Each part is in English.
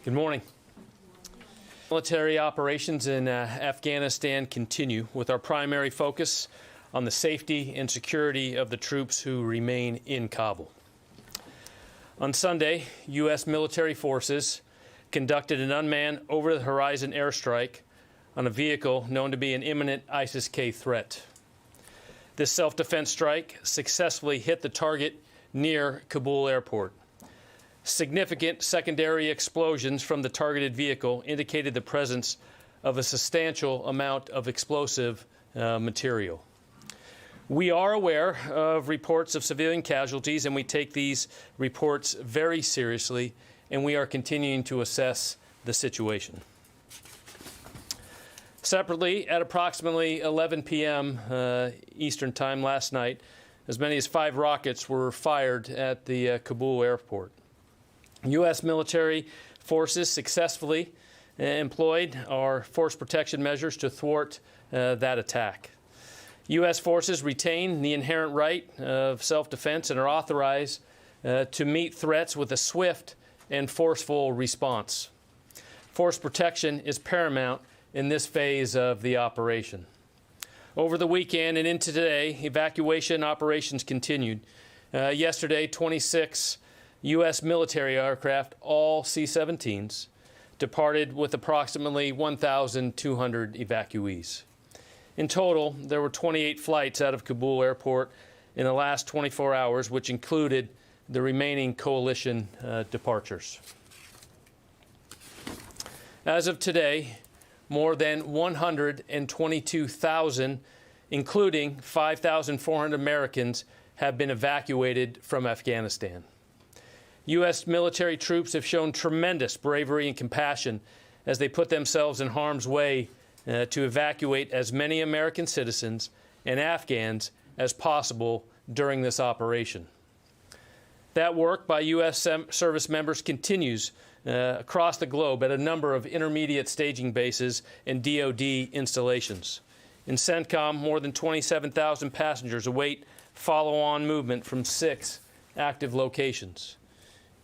Good morning. Military operations in Afghanistan continue with our primary focus on the safety and security of the troops who remain in Kabul. On Sunday, U.S. military forces conducted an unmanned over-the-horizon airstrike on a vehicle known to be an imminent ISIS-K threat. This self-defense strike successfully hit the target near Kabul airport. Significant secondary explosions from the targeted vehicle indicated the presence of a substantial amount of explosive material. We are aware of reports of civilian casualties, and we take these reports very seriously, and we are continuing to assess the situation. Separately, at approximately 11 p.m. Eastern Time last night, as many as 5 rockets were fired at the Kabul airport. U.S. military forces successfully employed our force protection measures to thwart that attack. U.S. forces retain the inherent right of self-defense and are authorized to meet threats with a swift and forceful response. Force protection is paramount in this phase of the operation. Over the weekend and into today, evacuation operations continued. Yesterday, 26 U.S. military aircraft, all C-17s, departed with approximately 1,200 evacuees. In total, there were 28 flights out of Kabul airport in the last 24 hours, which included the remaining coalition departures. As of today, more than 122,000, including 5,400 Americans, have been evacuated from Afghanistan. U.S. military troops have shown tremendous bravery and compassion as they put themselves in harm's way to evacuate as many American citizens and Afghans as possible during this operation. That work by U.S. service members continues across the globe at a number of intermediate staging bases and DoD installations. In CENTCOM, more than 27,000 passengers await follow-on movement from 6 active locations.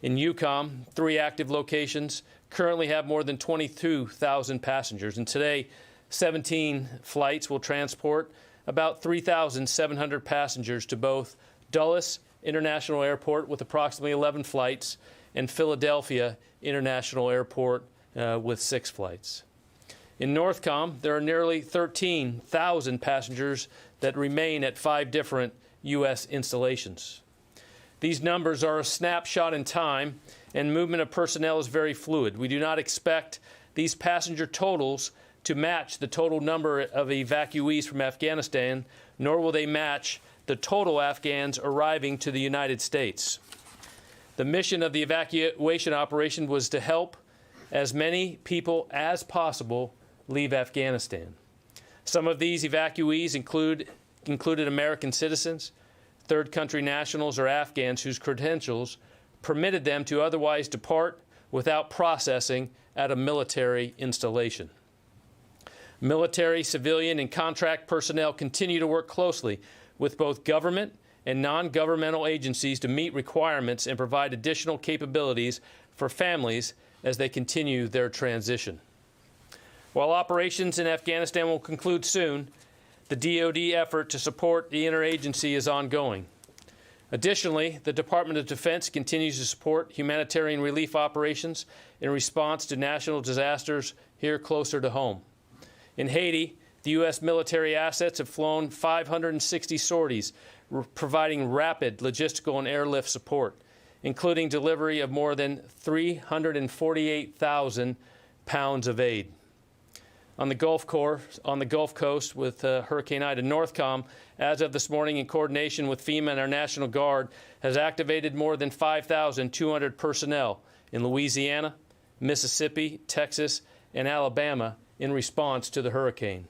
In EUCOM, 3 active locations currently have more than 22,000 passengers, and today 17 flights will transport about 3,700 passengers to both Dulles International Airport with approximately 11 flights and Philadelphia International Airport with 6 flights. In NORTHCOM, there are nearly 13,000 passengers that remain at 5 different U.S. installations. These numbers are a snapshot in time, and movement of personnel is very fluid. We do not expect these passenger totals to match the total number of evacuees from Afghanistan, nor will they match the total Afghans arriving to the United States. The mission of the evacuation operation was to help as many people as possible leave Afghanistan. Some of these evacuees included American citizens, third country nationals, or Afghans whose credentials permitted them to otherwise depart without processing at a military installation. Military, civilian, and contract personnel continue to work closely with both government and non-governmental agencies to meet requirements and provide additional capabilities for families as they continue their transition. While operations in Afghanistan will conclude soon, the DoD effort to support the interagency is ongoing. Additionally, the Department of Defense continues to support humanitarian relief operations in response to national disasters here closer to home. In Haiti, the U.S. military assets have flown 560 sorties, providing rapid logistical and airlift support, including delivery of more than 348,000 pounds of aid. On the Gulf Coast with Hurricane Ida, NORTHCOM, as of this morning, in coordination with FEMA and our National Guard, has activated more than 5,200 personnel in Louisiana, Mississippi, Texas, and Alabama in response to the hurricane.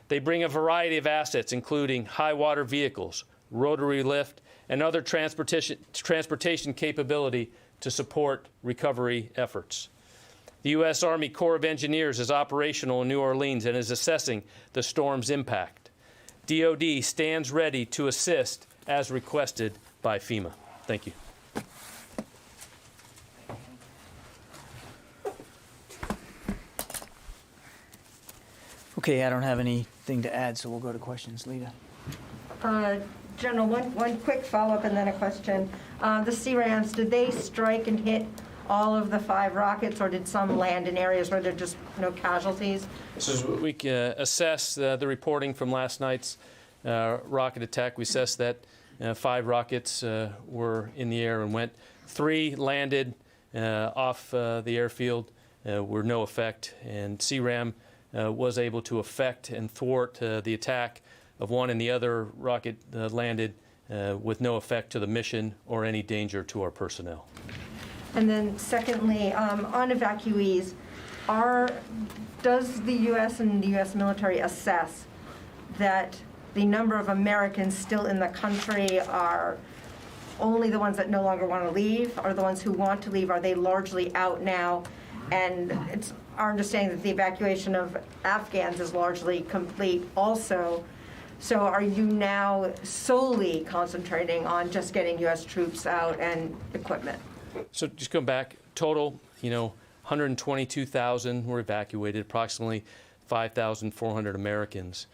They bring a variety of assets, including high-water vehicles, rotary lift, and other transportation capability to support recovery efforts. The U.S. Army Corps of Engineers is operational in New Orleans and is assessing the storm's impact. DoD stands ready to assist as requested by FEMA. Thank you. Okay, I don't have anything to add, so we'll go to questions. Lita. General, one quick follow-up and then a question. The CRAMs, did they strike and hit all of the 5 rockets, or did some land in areas where there are just no casualties? So we assess the reporting from last night's rocket attack. We assessed that 5 rockets were in the air and went. 3 landed off the airfield, were no effect, and CRAM was able to affect and thwart the attack of one, and the other rocket landed with no effect to the mission or any danger to our personnel. And then secondly, on evacuees, does the U.S. and the U.S. military assess that the number of Americans still in the country are only the ones that no longer want to leave, or the ones who want to leave, are they largely out now? And it's our understanding that the evacuation of Afghans is largely complete also. So are you now solely concentrating on just getting U.S. troops out and equipment? So just going back, total, 122,000 were evacuated, approximately 5,400 Americans.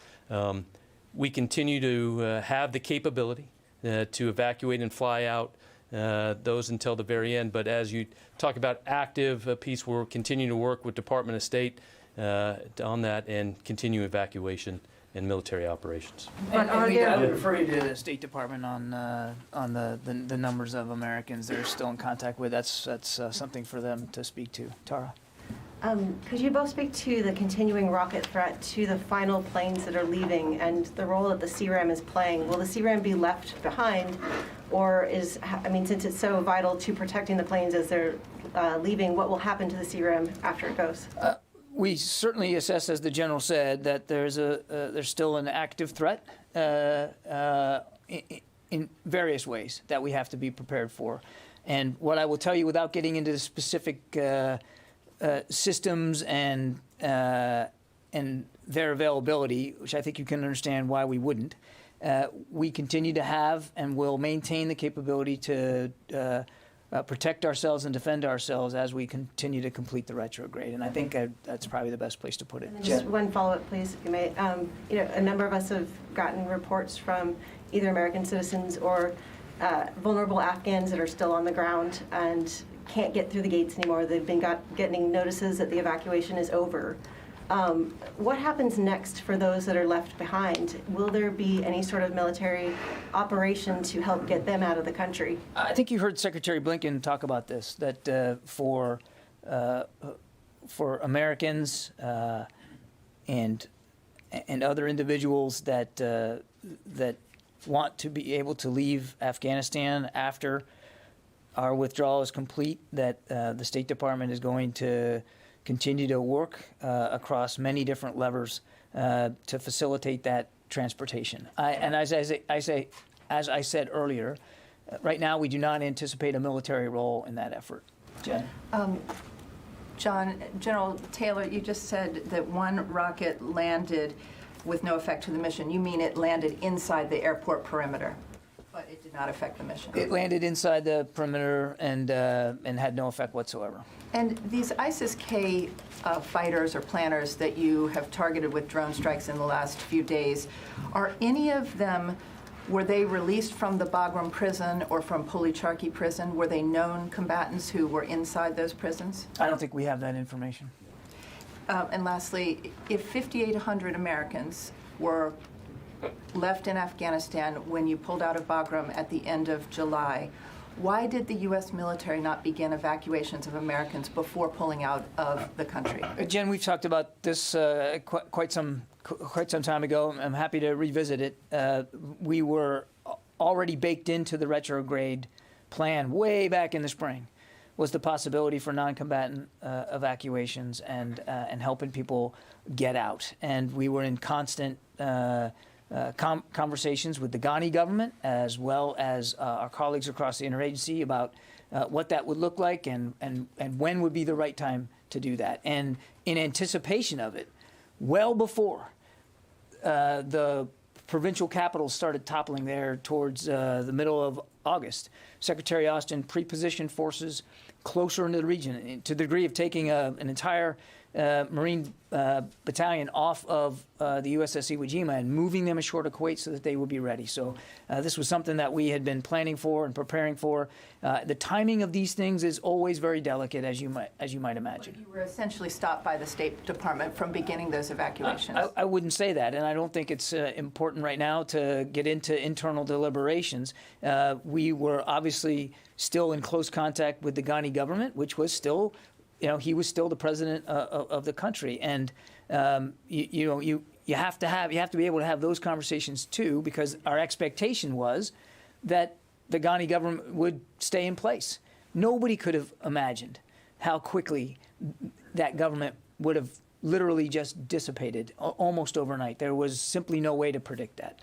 We continue to have the capability to evacuate and fly out those until the very end. But as you talk about active peace, we're continuing to work with Department of State on that and continue evacuation and military operations. But I would refer you to the State Department on the numbers of Americans they're still in contact with. That's something for them to speak to. Tara. Could you both speak to the continuing rocket threat to the final planes that are leaving and the role that the CRAM is playing? Will the CRAM be left behind, or since it's so vital to protecting the planes as they're leaving, what will happen to the CRAM after it goes? We certainly assess, as the general said, that there's still an active threat in various ways that we have to be prepared for. And what I will tell you, without getting into the specific systems and their availability, which I think you can understand why we wouldn't, we continue to have and will maintain the capability to protect ourselves and defend ourselves as we continue to complete the retrograde. And I think that's probably the best place to put it. And just one follow-up, please, if you may. A number of us have gotten reports from either American citizens or vulnerable Afghans that are still on the ground and can't get through the gates anymore. They've been getting notices that the evacuation is over. What happens next for those that are left behind? Will there be any sort of military operation to help get them out of the country? I think you heard Secretary Blinken talk about this, that for Americans and other individuals that want to be able to leave Afghanistan after our withdrawal is complete, that the State Department is going to continue to work across many different levers to facilitate that transportation. And as I said earlier, right now we do not anticipate a military role in that effort. Jen? John, General Taylor, you just said that one rocket landed with no effect to the mission. You mean it landed inside the airport perimeter, but it did not affect the mission? It landed inside the perimeter and had no effect whatsoever. And these ISIS-K fighters or planners that you have targeted with drone strikes in the last few days, are any of them, were they released from the Bagram prison or from Policharki prison? Were they known combatants who were inside those prisons? I don't think we have that information. And lastly, if 5,800 Americans were left in Afghanistan when you pulled out of Bagram at the end of July, why did the U.S. military not begin evacuations of Americans before pulling out of the country? Jen, we've talked about this quite some time ago. I'm happy to revisit it. We were already baked into the retrograde plan way back in the spring, was the possibility for non-combatant evacuations and helping people get out. And we were in constant conversations with the Ghani government, as well as our colleagues across the interagency, about what that would look like and when would be the right time to do that. And in anticipation of it, well before the provincial capitals started toppling there towards the middle of August, Secretary Austin pre-positioned forces closer into the region to the degree of taking an entire Marine battalion off of the USS Iwo Jima and moving them ashore to Kuwait so that they would be ready. So this was something that we had been planning for and preparing for. The timing of these things is always very delicate, as you might imagine. You were essentially stopped by the State Department from beginning those evacuations. I wouldn't say that, and I don't think it's important right now to get into internal deliberations. We were obviously still in close contact with the Ghani government, which was still, he was still the president of the country, and you have to be able to have those conversations too, because our expectation was that the Ghani government would stay in place. Nobody could have imagined how quickly that government would have literally just dissipated almost overnight. There was simply no way to predict that.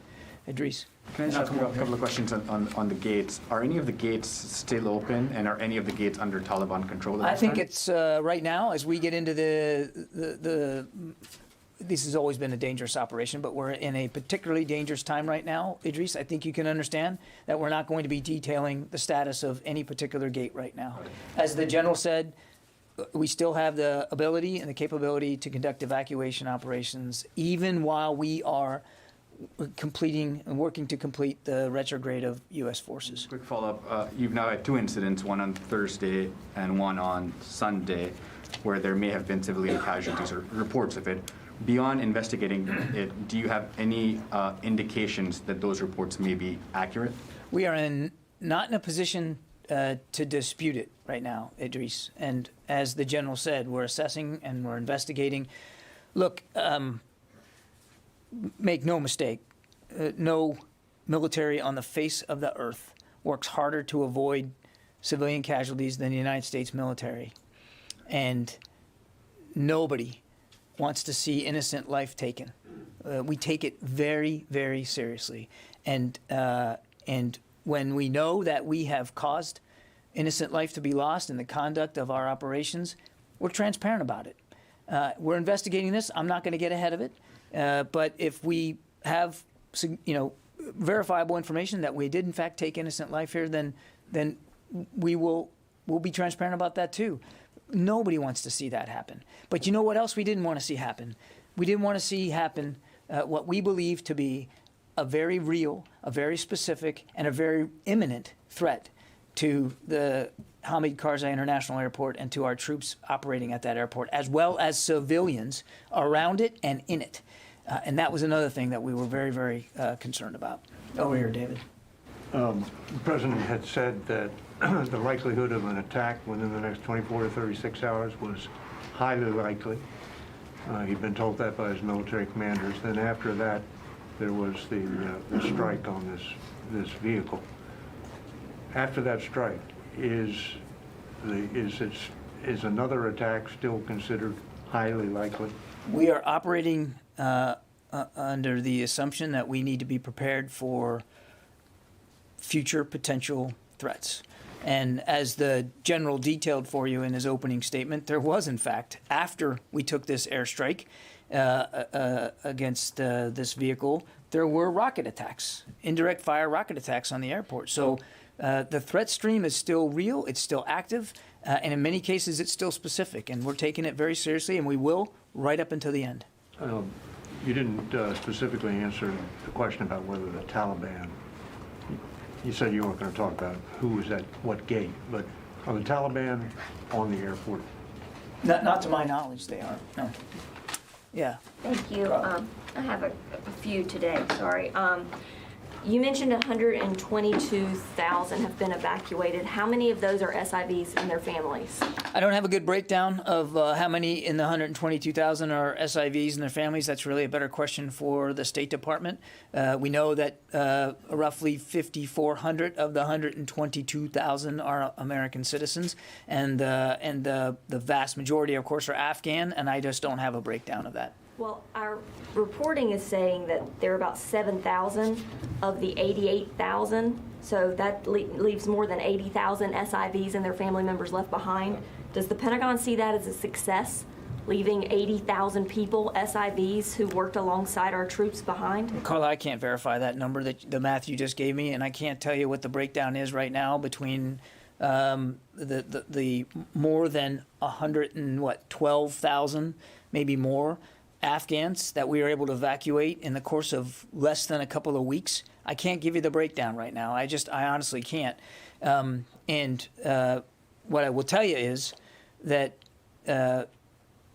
Idris? Can I just ask a couple of questions on the gates? Are any of the gates still open, and are any of the gates under Taliban control? I think it's right now, as we get into this has always been a dangerous operation, but we're in a particularly dangerous time right now, Idris. I think you can understand that we're not going to be detailing the status of any particular gate right now. As the general said, we still have the ability and the capability to conduct evacuation operations even while we are completing and working to complete the retrograde of U.S. forces. Quick follow-up. You've now had two incidents, one on Thursday and one on Sunday, where there may have been civilian casualties or reports of it. Beyond investigating it, do you have any indications that those reports may be accurate? We are not in a position to dispute it right now, Idris. And as the general said, we're assessing and we're investigating. Look, make no mistake, no military on the face of the earth works harder to avoid civilian casualties than the United States military. And nobody wants to see innocent life taken. We take it very, very seriously. And when we know that we have caused innocent life to be lost in the conduct of our operations, we're transparent about it. We're investigating this. I'm not going to get ahead of it. But if we have, verifiable information that we did in fact take innocent life here, then we'll be transparent about that too. Nobody wants to see that happen. But you know what else we didn't want to see happen? We didn't want to see happen what we believe to be a very real, a very specific, and a very imminent threat to the Hamid Karzai International Airport and to our troops operating at that airport, as well as civilians around it and in it. And that was another thing that we were very, very concerned about. Over here, David. The President had said that the likelihood of an attack within the next 24 to 36 hours was highly likely. He'd been told that by his military commanders. Then after that, there was the strike on this vehicle. After that strike, is another attack still considered highly likely? We are operating under the assumption that we need to be prepared for future potential threats. And as the general detailed for you in his opening statement, there was, in fact, after we took this airstrike against this vehicle, there were rocket attacks, indirect fire rocket attacks on the airport. So the threat stream is still real, it's still active, and in many cases it's still specific. And we're taking it very seriously, and we will right up until the end. You didn't specifically answer the question about whether the Taliban, you said you weren't going to talk about who was at what gate, but are the Taliban on the airport? Not to my knowledge, they are. No. Yeah. Thank you. I have a few today, sorry. You mentioned 122,000 have been evacuated. How many of those are SIVs and their families? I don't have a good breakdown of how many in the 122,000 are SIVs and their families. That's really a better question for the State Department. We know that roughly 5,400 of the 122,000 are American citizens, and the vast majority, of course, are Afghan, and I just don't have a breakdown of that. Well, our reporting is saying that there are about 7,000 of the 88,000, so that leaves more than 80,000 SIVs and their family members left behind. Does the Pentagon see that as a success, leaving 80,000 people, SIVs, who worked alongside our troops behind? Carla, I can't verify that number, the math you just gave me, and I can't tell you what the breakdown is right now between the more than 12,000, maybe more, Afghans that we were able to evacuate in the course of less than a couple of weeks. I can't give you the breakdown right now. I honestly can't. What I will tell you is that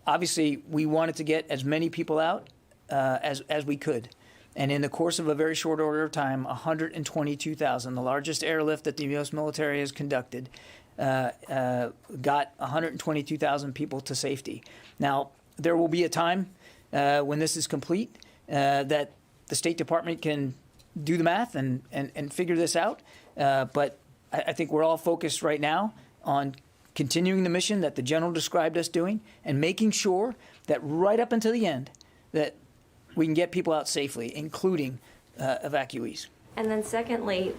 obviously we wanted to get as many people out as we could. And in the course of a very short order of time, 122,000, the largest airlift that the U.S. military has conducted, got 122,000 people to safety. Now, there will be a time when this is complete that the State Department can do the math and figure this out. But I think we're all focused right now on continuing the mission that the general described us doing and making sure that right up until the end that we can get people out safely, including evacuees. And then secondly,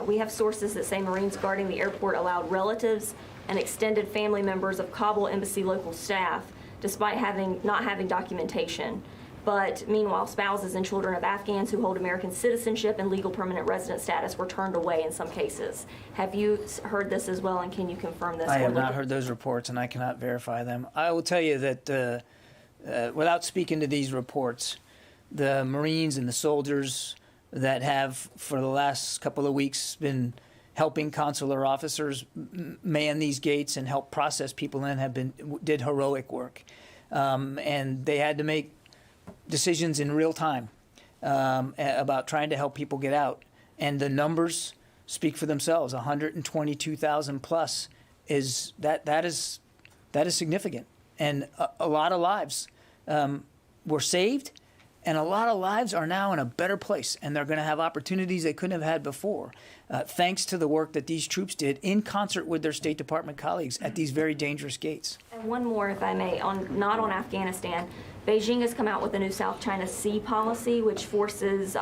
we have sources that say Marines guarding the airport allowed relatives and extended family members of Kabul embassy local staff, despite not having documentation. But meanwhile, spouses and children of Afghans who hold American citizenship and legal permanent resident status were turned away in some cases. Have you heard this as well, and can you confirm this? I have not heard those reports, and I cannot verify them. I will tell you that without speaking to these reports, the Marines and the soldiers that have, for the last couple of weeks, been helping consular officers man these gates and help process people in did heroic work. And they had to make decisions in real time about trying to help people get out. And the numbers speak for themselves. 122,000 plus is significant. And a lot of lives were saved. And a lot of lives are now in a better place, and they're going to have opportunities they couldn't have had before, thanks to the work that these troops did in concert with their State Department colleagues at these very dangerous gates. And one more, if I may, not on Afghanistan. Beijing has come out with a new South China Sea policy, which forces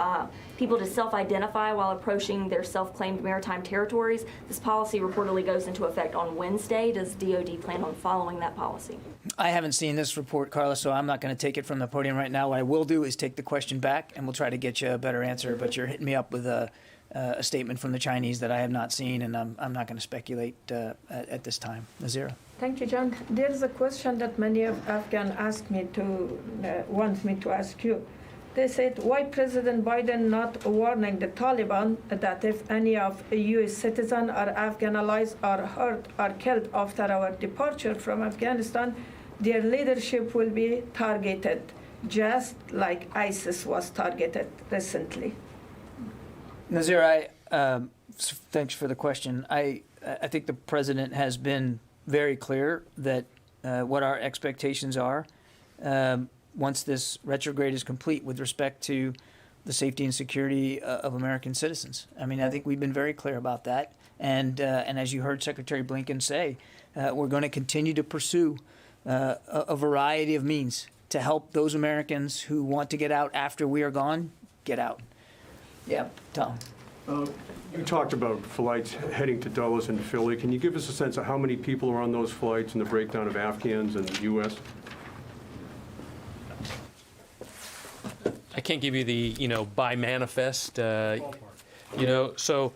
people to self-identify while approaching their self-claimed maritime territories. This policy reportedly goes into effect on Wednesday. Does DoD plan on following that policy? I haven't seen this report, Carla, so I'm not going to take it from the podium right now. What I will do is take the question back, and we'll try to get you a better answer. But you're hitting me up with a statement from the Chinese that I have not seen, and I'm not going to speculate at this time. Nazira. Thank you, John. There is a question that many of Afghans asked me want me to ask you. They said, why President Biden not warning the Taliban that if any of a U.S. citizen or Afghan allies are hurt or killed after our departure from Afghanistan, their leadership will be targeted, just like ISIS was targeted recently? Nazir, thanks for the question. I think the president has been very clear that what our expectations are once this retrograde is complete with respect to the safety and security of American citizens. I mean, I think we've been very clear about that. And as you heard Secretary Blinken say, we're going to continue to pursue a variety of means to help those Americans who want to get out after we are gone, get out. Yeah, Tom. You talked about flights heading to Dulles and Philly. Can you give us a sense of how many people are on those flights and the breakdown of Afghans in the U.S.? I can't give you the, by manifest, so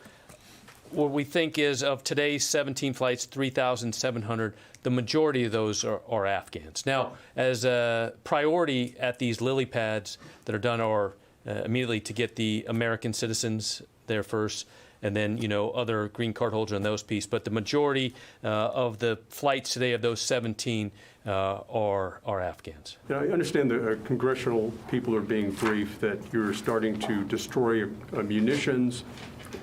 what we think is of today's 17 flights, 3,700, the majority of those are Afghans. Now, as a priority at these lily pads that are done are immediately to get the American citizens there first, and then, other green card holders on those pieces. But the majority of the flights today of those 17 are Afghans. I understand the congressional people are being briefed that you're starting to destroy munitions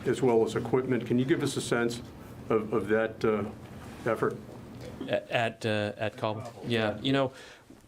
as well as equipment. Can you give us a sense of that effort? At Kabul? Yeah.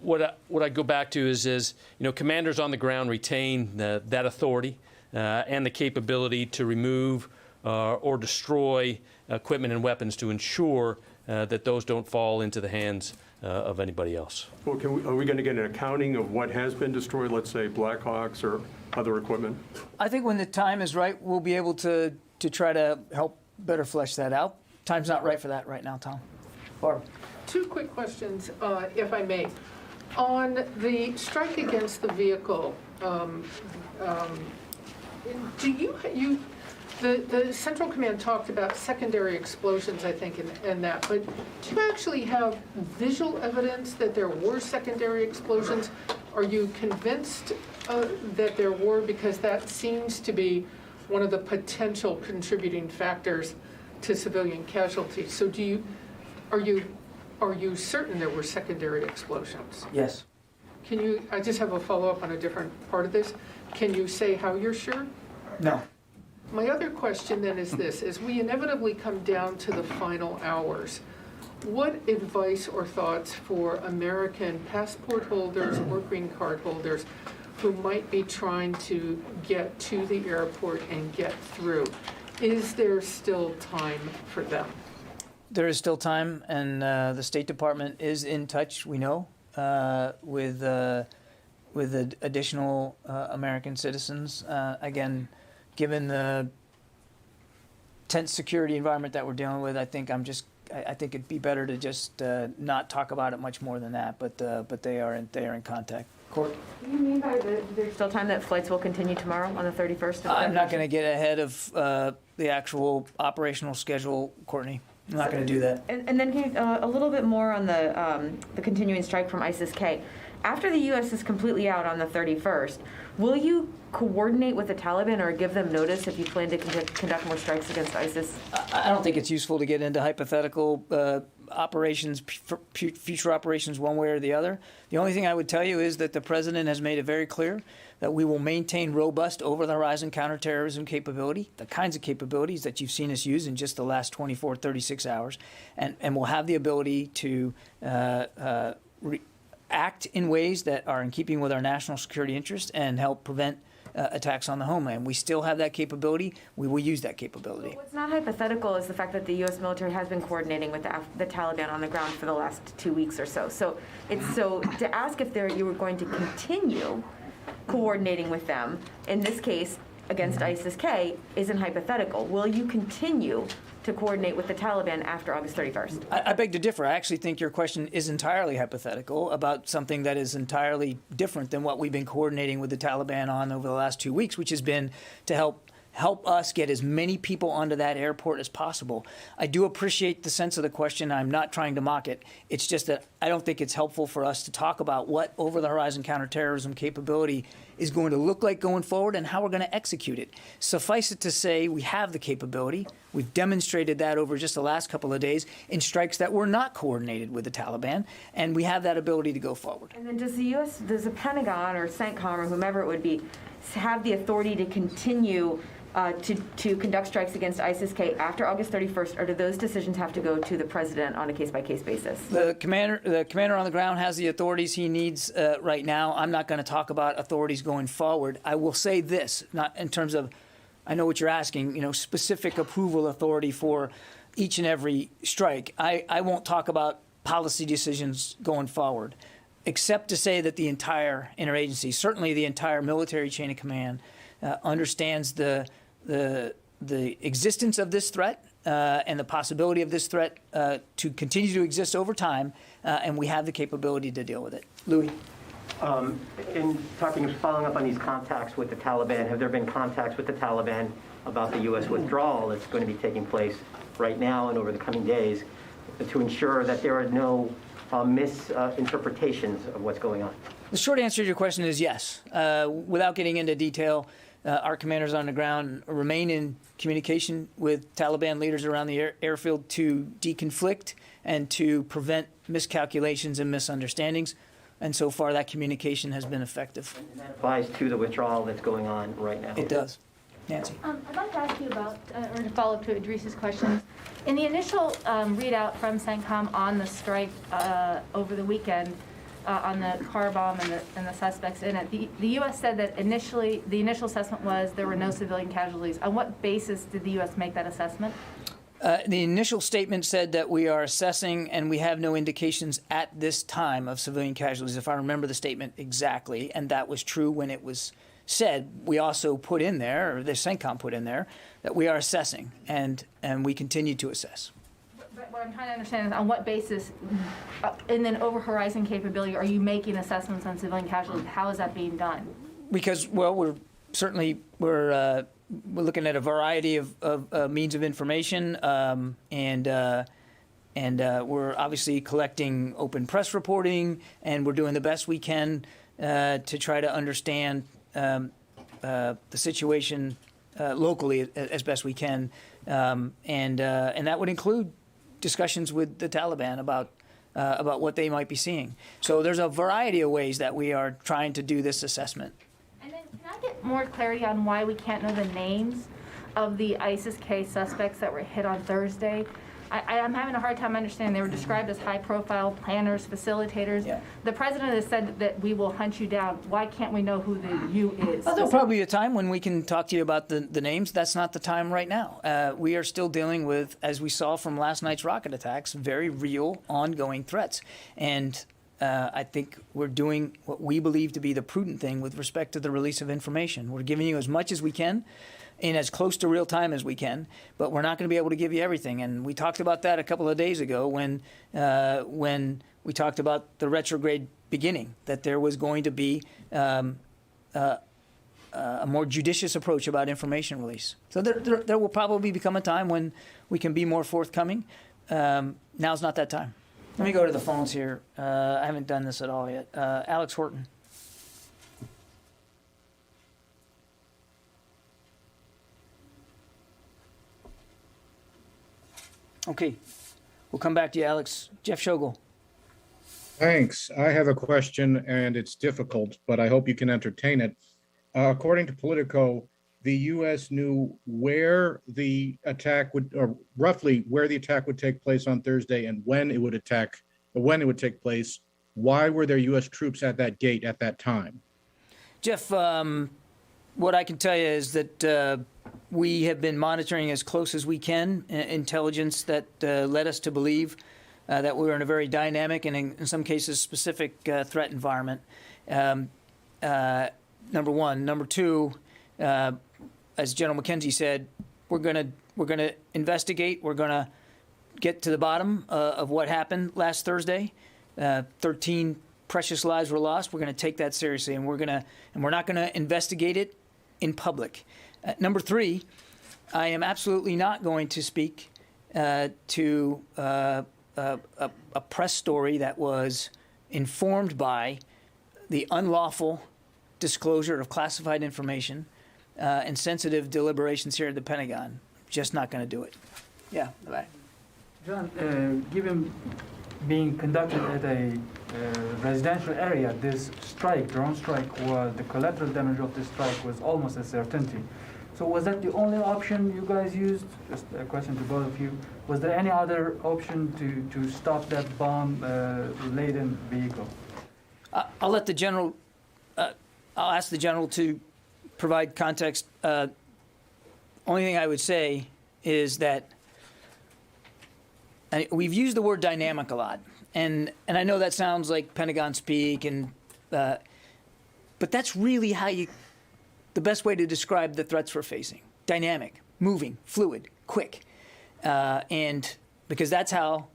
What I go back to is commanders on the ground retain that authority and the capability to remove or destroy equipment and weapons to ensure that those don't fall into the hands of anybody else. Well, are we going to get an accounting of what has been destroyed, let's say Blackhawks or other equipment? I think when the time is right, we'll be able to try to help better flesh that out. Time's not right for that right now, Tom. Barb. Two quick questions, if I may. On the strike against the vehicle, do you The Central Command talked about secondary explosions, I think, and that, but do you actually have visual evidence that there were secondary explosions? Are you convinced that there were? Because that seems to be one of the potential contributing factors to civilian casualties. So are you certain there were secondary explosions? Yes. I just have a follow-up on a different part of this. Can you say how you're sure? No. My other question then is this: as we inevitably come down to the final hours, what advice or thoughts for American passport holders or green card holders who might be trying to get to the airport and get through? Is there still time for them? There is still time, and the State Department is in touch, we know, with additional American citizens. Again, given the tense security environment that we're dealing with, I think it'd be better to just not talk about it much more than that. But they are in contact. Court. What do you mean by there's still time that flights will continue tomorrow on the 31st? I'm not going to get ahead of the actual operational schedule, Courtney. I'm not going to do that. And then can you, a little bit more on the continuing strike from ISIS-K. After the U.S. is completely out on the 31st, will you coordinate with the Taliban or give them notice if you plan to conduct more strikes against ISIS? I don't think it's useful to get into hypothetical operations, future operations one way or the other. The only thing I would tell you is that the president has made it very clear that we will maintain robust over-the-horizon counterterrorism capability, the kinds of capabilities that you've seen us use in just the last 24, 36 hours, and we'll have the ability to act in ways that are in keeping with our national security interests and help prevent attacks on the homeland. We still have that capability. We will use that capability. What's not hypothetical is the fact that the U.S. military has been coordinating with the Taliban on the ground for the last 2 weeks or so. So to ask if you were going to continue coordinating with them, in this case against ISIS-K, isn't hypothetical. Will you continue to coordinate with the Taliban after August 31st? I beg to differ. I actually think your question is entirely hypothetical about something that is entirely different than what we've been coordinating with the Taliban on over the last 2 weeks, which has been to help us get as many people onto that airport as possible. I do appreciate the sense of the question. I'm not trying to mock it. It's just that I don't think it's helpful for us to talk about what over-the-horizon counterterrorism capability is going to look like going forward and how we're going to execute it. Suffice it to say, we have the capability. We've demonstrated that over just the last couple of days in strikes that were not coordinated with the Taliban, and we have that ability to go forward. And then does the Pentagon or CENTCOM or whomever it would be have the authority to continue to conduct strikes against ISIS-K after August 31st, or do those decisions have to go to the president on a case-by-case basis? The commander on the ground has the authorities he needs right now. I'm not going to talk about authorities going forward. I will say this, not in terms of, I know what you're asking, specific approval authority for each and every strike. I won't talk about policy decisions going forward, except to say that the entire interagency, certainly the entire military chain of command, understands the existence of this threat and the possibility of this threat to continue to exist over time, and we have the capability to deal with it. Louis? Following up on these contacts with the Taliban, have there been contacts with the Taliban about the U.S. withdrawal that's going to be taking place right now and over the coming days to ensure that there are no misinterpretations of what's going on? The short answer to your question is yes. Without getting into detail, our commanders on the ground remain in communication with Taliban leaders around the airfield to deconflict and to prevent miscalculations and misunderstandings. And so far, that communication has been effective. And that applies to the withdrawal that's going on right now. It does. Nancy. I'd like to ask you about, or to follow up to Idris's questions. In the initial readout from CENTCOM on the strike over the weekend, on the car bomb and the suspects in it, the U.S. said that initially, the initial assessment was there were no civilian casualties. On what basis did the U.S. make that assessment? The initial statement said that we are assessing and we have no indications at this time of civilian casualties, if I remember the statement exactly, and that was true when it was said. We also put in there, or the CENTCOM put in there, that we are assessing, and we continue to assess. But what I'm trying to understand is on what basis, in an over-horizon capability, are you making assessments on civilian casualties? How is that being done? Because, well, we're we're looking at a variety of means of information, and we're obviously collecting open press reporting, and we're doing the best we can to try to understand the situation locally as best we can, and that would include discussions with the Taliban about what they might be seeing. So there's a variety of ways that we are trying to do this assessment. And then can I get more clarity on why we can't know the names of the ISIS-K suspects that were hit on Thursday? I'm having a hard time understanding. They were described as high-profile planners, facilitators. Yeah. The president has said that we will hunt you down. Why can't we know who the you is? Well, there'll probably be a time when we can talk to you about the names. That's not the time right now. We are still dealing with, as we saw from last night's rocket attacks, very real, ongoing threats. And I think we're doing what we believe to be the prudent thing with respect to the release of information. We're giving you as much as we can in as close to real time as we can, but we're not going to be able to give you everything. And we talked about that a couple of days ago when we talked about the retrograde beginning, that there was going to be a more judicious approach about information release. So there will probably become a time when we can be more forthcoming. Now's not that time. Let me go to the phones here. I haven't done this at all yet. Alex Horton. Okay, we'll come back to you, Alex. Jeff Shogel. Thanks. I have a question, and it's difficult, but I hope you can entertain it. According to Politico, the U.S. knew where the attack would, or roughly where the attack would take place on Thursday, and when it would take place. Why were there U.S. troops at that gate at that time? Jeff, what I can tell you is that we have been monitoring as close as we can intelligence that led us to believe that we were in a very dynamic and, in some cases, specific threat environment. Number one. Number two, as General McKenzie said, we're gonna investigate. We're gonna get to the bottom of what happened last Thursday. 13 precious lives were lost. We're going to take that seriously, and we're not going to investigate it in public. Number three, I am absolutely not going to speak to a press story that was informed by the unlawful disclosure of classified information and sensitive deliberations here at the Pentagon. Just not going to do it. Yeah, bye. John, given being conducted at a residential area, this drone strike, the collateral damage of this strike was almost a certainty. So was that the only option you guys used? Just a question to both of you. Was there any other option to stop that bomb-laden vehicle? I'll let the general. I'll ask the general to provide context. Only thing I would say is that we've used the word dynamic a lot, and I know that sounds like Pentagon speak, but that's really the best way to describe the threats we're facing: dynamic, moving, fluid, quick, and because that's how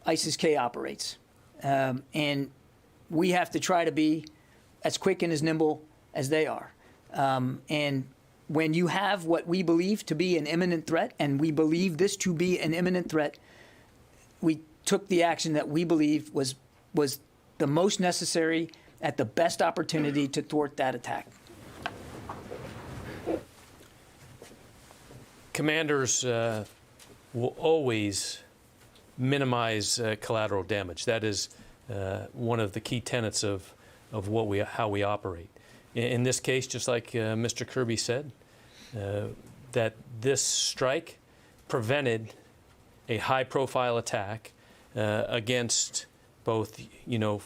ISIS-K operates, and we have to try to be as quick and as nimble as they are, and when you have what we believe to be an imminent threat, and we believe this to be an imminent threat, we took the action that we believe was the most necessary at the best opportunity to thwart that attack. Commanders will always minimize collateral damage. That is one of the key tenets of how we operate. In this case, just like Mr. Kirby said, that this strike prevented a high-profile attack against both,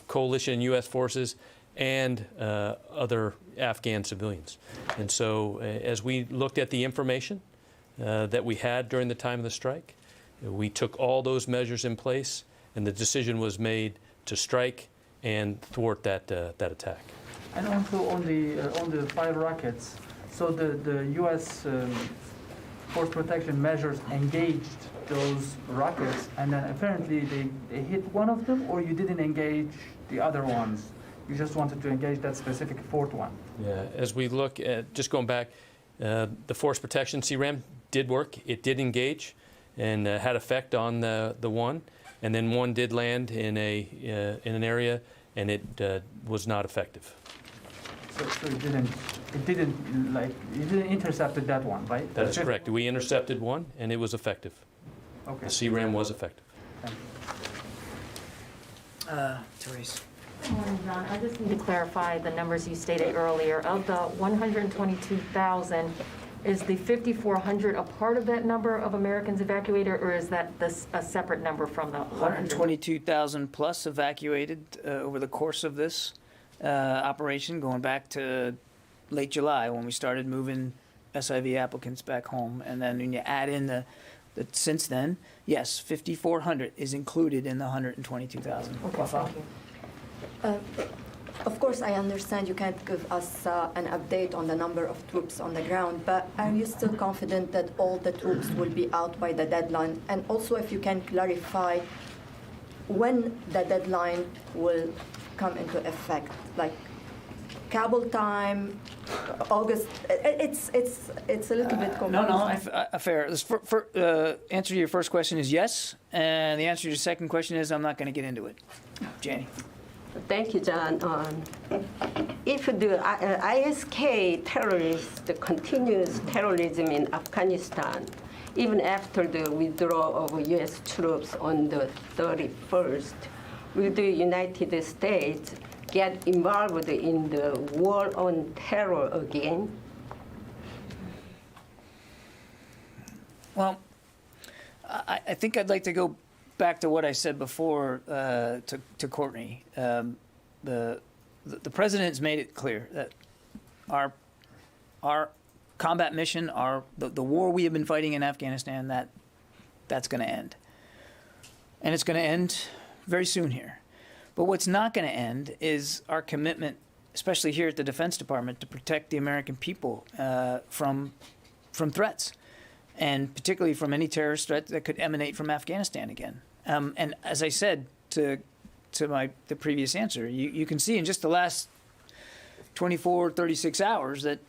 coalition U.S. forces and other Afghan civilians. And so, as we looked at the information that we had during the time of the strike, we took all those measures in place, and the decision was made to strike and thwart that attack. And also on the 5 rockets, so the U.S. Force protection measures engaged those rockets, and then apparently they hit one of them, or you didn't engage the other ones? You just wanted to engage that specific 4th one? Yeah, as we look at, just going back, The force protection CRAM did work. It did engage and had effect on the one. And then one did land in an area, and it was not effective. So it didn't intercept that one, right? That is correct. We intercepted one, and it was effective. Okay. The CRAM was effective. Thank you. Therese. Good morning, John. I just need to clarify the numbers you stated earlier. Of the 122,000, is the 5,400 a part of that number of Americans evacuated, or is that a separate number from the 122,000 plus evacuated over the course of this operation, going back to late July when we started moving SIV applicants back home. And then when you add in the since then, yes, 5,400 is included in the 122,000. Okay, thank you. Of course, I understand you can't give us an update on the number of troops on the ground, but are you still confident that all the troops will be out by the deadline? And also, if you can clarify when the deadline will come into effect, like Kabul time, August. It's a little bit confusing. No, fair. Answer to your first question is yes, and the answer to your second question is I'm not going to get into it. Janie. Thank you, John. If the ISK terrorists continues terrorism in Afghanistan, even after the withdrawal of U.S. troops on the 31st, will the United States get involved in the war on terror again? Well, I think I'd like to go back to what I said before to Courtney. The president's made it clear that our combat mission, the war we have been fighting in Afghanistan, that's going to end, and it's going to end very soon here. But what's not going to end is our commitment, especially here at the Defense Department, to protect the American people from threats, and particularly from any terrorist threat that could emanate from Afghanistan again. And as I said to the previous answer, you can see in just the last 24, 36 hours that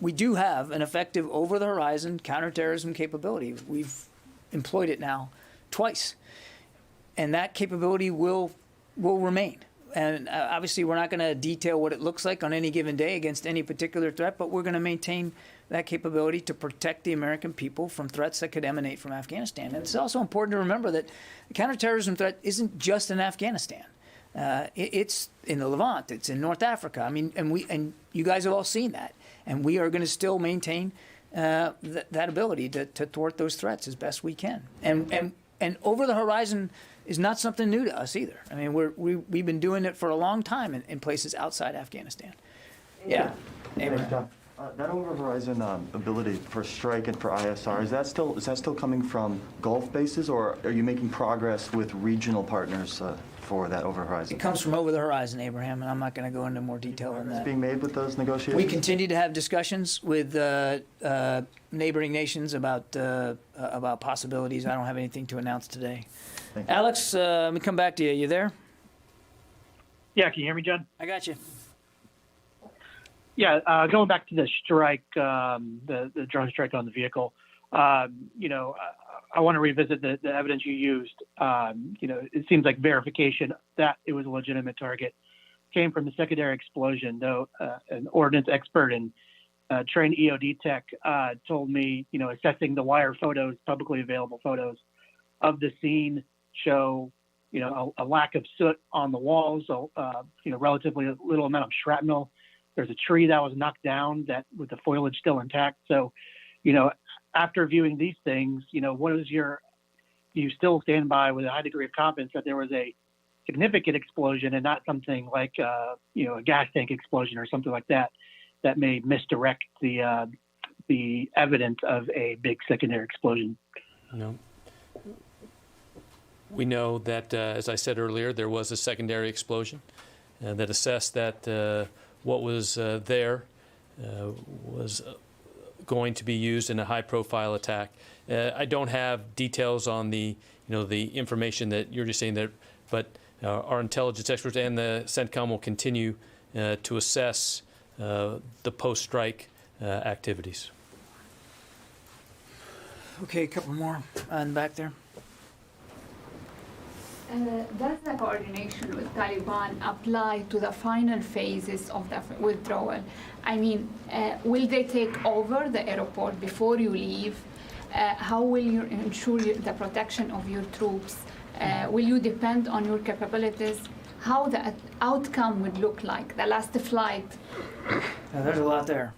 we do have an effective over-the-horizon counterterrorism capability. We've employed it now twice, and that capability will remain. And obviously, we're not going to detail what it looks like on any given day against any particular threat, but we're going to maintain that capability to protect the American people from threats that could emanate from Afghanistan. And it's also important to remember that the counterterrorism threat isn't just in Afghanistan. It's in the Levant. It's in North Africa. I mean, and you guys have all seen that. And we are going to still maintain that ability to thwart those threats as best we can. And over the horizon is not something new to us either. I mean, we've been doing it for a long time in places outside Afghanistan. Yeah. That over-horizon ability for strike and for ISR, is that still coming from Gulf bases, or are you making progress with regional partners for that over-horizon? It comes from over the horizon, Abraham, and I'm not going to go into more detail on that. Is being made with those negotiations? We continue to have discussions with neighboring nations about possibilities. I don't have anything to announce today. Alex, let me come back to you. You there? Yeah, can you hear me, John? I got you. Yeah, going back to the strike, the drone strike on the vehicle, I want to revisit the evidence you used. It seems like verification that it was a legitimate target came from the secondary explosion, though an ordnance expert and trained EOD tech told me, assessing the wire photos, publicly available photos of the scene show, a lack of soot on the walls, relatively little amount of shrapnel. There's a tree that was knocked down that with the foliage still intact. So, after viewing these things, do you still stand by with a high degree of confidence that there was a significant explosion and not something like, a gas tank explosion or something like that may misdirect the evidence of a big secondary explosion? No. We know that, as I said earlier, there was a secondary explosion that assessed that what was there was going to be used in a high-profile attack. I don't have details on the information that you're just saying there, but our intelligence experts and the CENTCOM will continue to assess the post-strike activities. Okay, a couple more on back there. Does the coordination with Taliban apply to the final phases of the withdrawal? I mean, will they take over the airport before you leave? How will you ensure the protection of your troops? Will you depend on your capabilities? How the outcome would look like, the last flight? There's a lot there.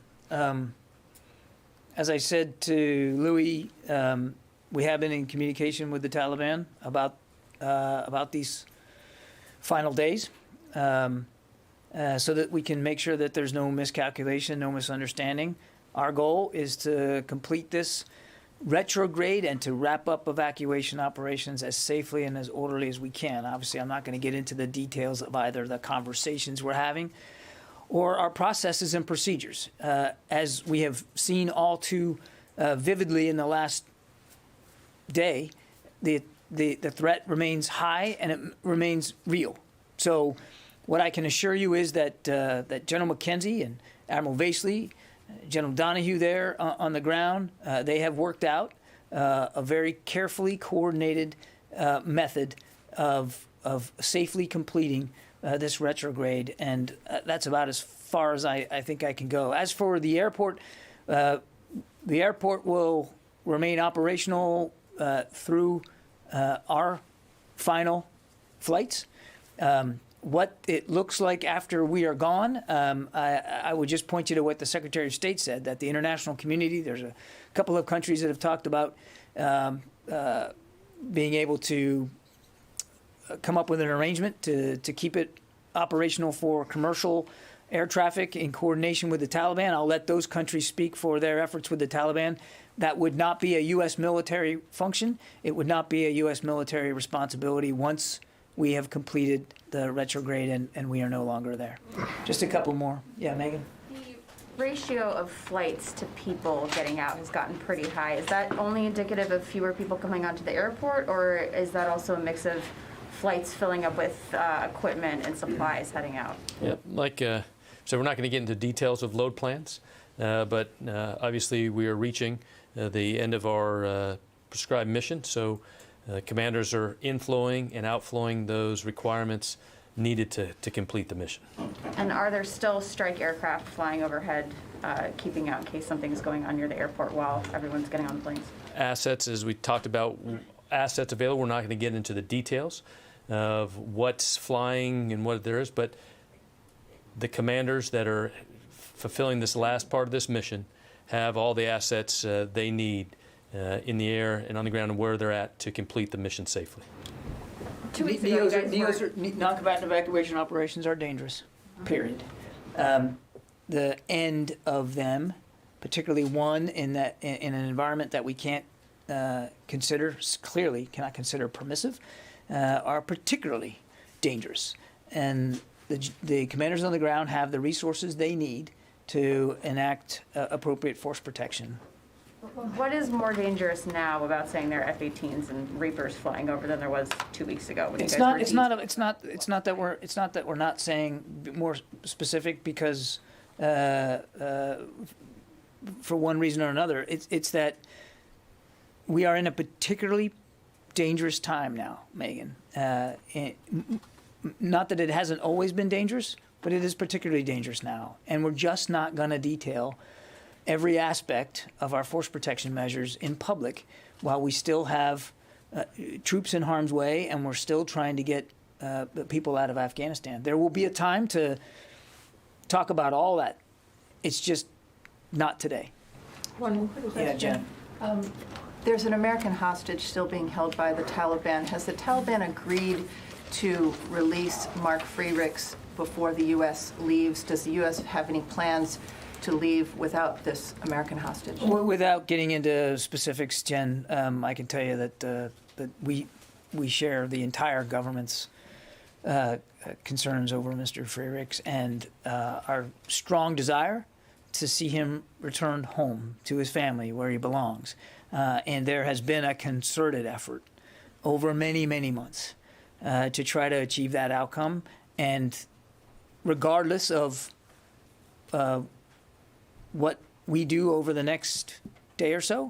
As I said to Louis, we have been in communication with the Taliban about these final days, so that we can make sure that there's no miscalculation, no misunderstanding. Our goal is to complete this retrograde and to wrap up evacuation operations as safely and as orderly as we can. Obviously, I'm not going to get into the details of either the conversations we're having or our processes and procedures. As we have seen all too vividly in the last day, the threat remains high and it remains real. So what I can assure you is that that General McKenzie and Admiral Vasely, General Donahue there on the ground, they have worked out a very carefully coordinated method of safely completing this retrograde, and that's about as far as I think I can go. As for the airport will remain operational through our final flights. What it looks like after we are gone, I would just point you to what the Secretary of State said, that the international community, there's a couple of countries that have talked about being able to come up with an arrangement to keep it operational for commercial air traffic in coordination with the Taliban. I'll let those countries speak for their efforts with the Taliban. That would not be a U.S. military function. It would not be a U.S. military responsibility once we have completed the retrograde and we are no longer there. Just a couple more. Yeah, Megan? The ratio of flights to people getting out has gotten pretty high. Is that only indicative of fewer people coming onto the airport, or is that also a mix of flights filling up with equipment and supplies heading out? Yeah, so we're not going to get into details of load plans, but obviously we are reaching the end of our prescribed mission, so commanders are inflowing and outflowing those requirements needed to complete the mission. And are there still strike aircraft flying overhead, keeping out in case something's going on near the airport while everyone's getting on the planes? Assets, as we talked about, assets available. We're not going to get into the details of what's flying and what there is, but the commanders that are fulfilling this last part of this mission have all the assets they need in the air and on the ground and where they're at to complete the mission safely. 2 weeks ago, Non-combatant evacuation operations are dangerous, period. The end of them, particularly one in an environment that we can't clearly cannot consider permissive, are particularly dangerous. And the commanders on the ground have the resources they need to enact appropriate force protection. What is more dangerous now about saying there are F-18s and Reapers flying over than there was 2 weeks ago? When It's you guys not that we're not saying more specific because for one reason or another. It's that we are in a particularly dangerous time now, Megan. Not that it hasn't always been dangerous, but it is particularly dangerous now, and we're just not going to detail every aspect of our force protection measures in public while we still have troops in harm's way and we're still trying to get people out of Afghanistan. There will be a time to talk about all that. It's just not today. One more question. Yeah, Jen. There's an American hostage still being held by the Taliban. Has the Taliban agreed to release Mark Frerichs before the U.S. leaves? Does the U.S. have any plans to leave without this American hostage? Well, without getting into specifics, Jen, I can tell you that we share the entire government's concerns over Mr. Frerichs and our strong desire to see him returned home to his family where he belongs. And there has been a concerted effort over many, many months to try to achieve that outcome. And regardless of what we do over the next day or so,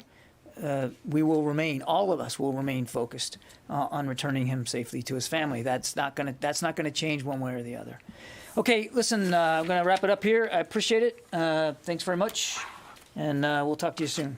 we will remain, all of us will remain focused on returning him safely to his family. That's not gonna change one way or the other. Okay, listen, I'm gonna wrap it up here. I appreciate it. Thanks very much, and we'll talk to you soon.